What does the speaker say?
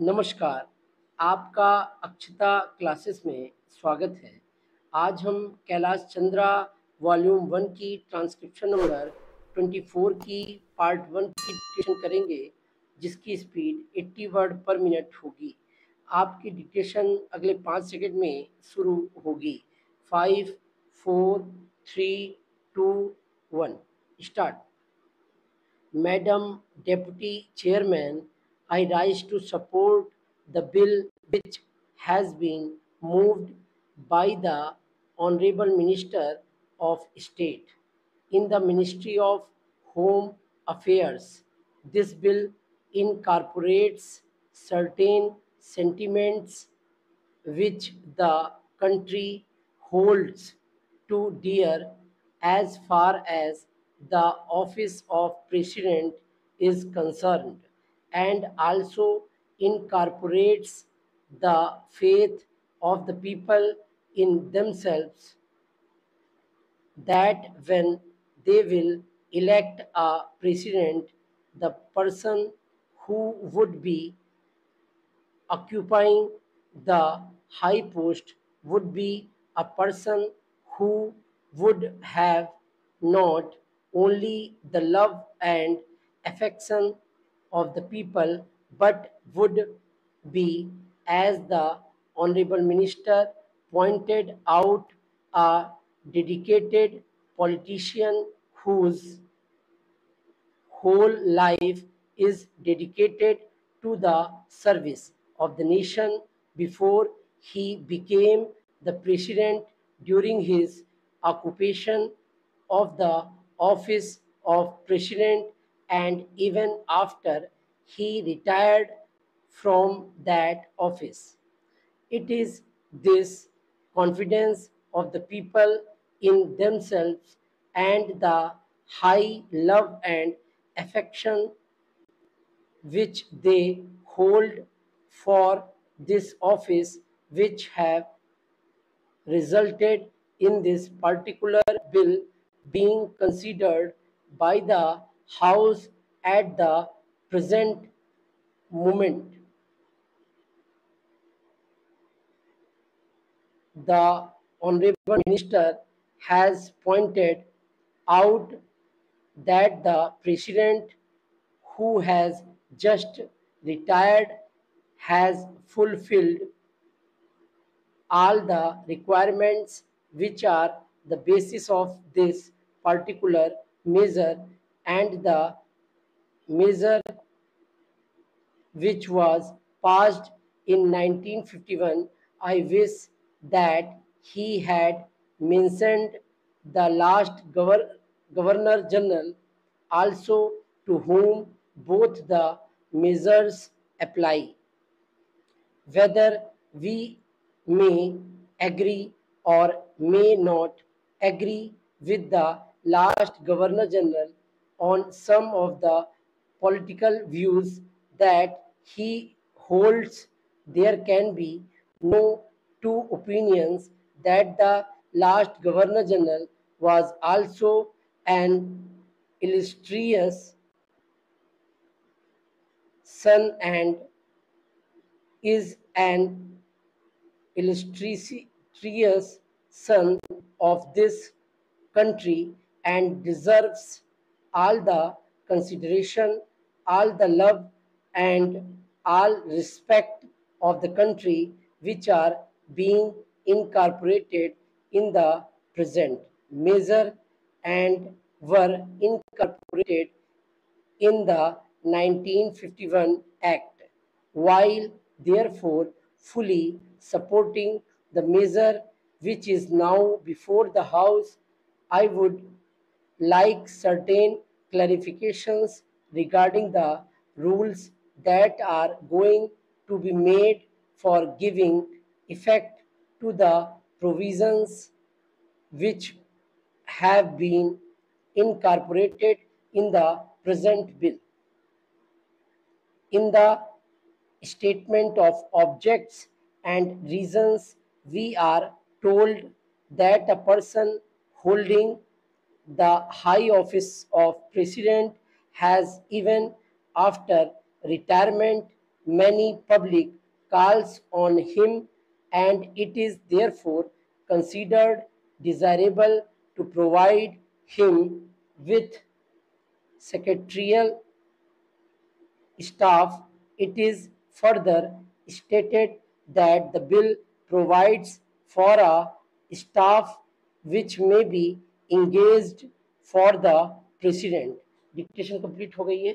नमस्कार, आपका अक्षता क्लासेस में स्वागत है। आज हम कैलाश चंद्रा वॉल्यूम 1 की ट्रांसक्रिप्शन नंबर 24 की पार्ट 1 की डिक्टेशन करेंगे, जिसकी स्पीड 80 वर्ड पर मिनट होगी। आपकी डिक्टेशन अगले 5 सेकंड में शुरू होगी। 5, 4, 3, 2, 1 start. Madam Deputy Chairman, I rise to support the bill which has been moved by the Honorable Minister of State in the Ministry of Home Affairs. This bill incorporates certain sentiments which the country holds too dear as far as the office of president is concerned, and also incorporates the faith of the people in themselves, that when they will elect a president, the person who would be occupying the high post would be a person who would have not only the love and affection of the people, but would be, as the Honorable Minister pointed out, a dedicated politician whose whole life is dedicated to the service of the nation before he became the president, during his occupation of the office of president, and even after he retired from that office. It is this confidence of the people in themselves and the high love and affection which they hold for this office which have resulted in this particular bill being considered by the House at the present moment. The Honorable Minister has pointed out that the President, who has just retired, has fulfilled all the requirements which are the basis of this particular measure, and the measure which was passed in 1951. I wish that he had mentioned the last Governor General also, to whom both the measures apply. Whether we may agree or may not agree with the last Governor General on some of the political views that he holds, there can be no two opinions that the last Governor General was also an illustrious son and is an illustrious son of this country, and deserves all the consideration, all the love, and all respect of the country which are being incorporated in the present measure and were incorporated in the 1951 Act. While therefore fully supporting the measure which is now before the House, I would like certain clarifications regarding the rules that are going to be made for giving effect to the provisions which have been incorporated in the present bill. In the statement of objects and reasons, we are told that a person holding the high office of president has, even after retirement, many public calls on him, and it is therefore considered desirable to provide him with secretarial staff. It is further stated that the bill provides for a staff which may be engaged for the president. Dictation complete हो गई है.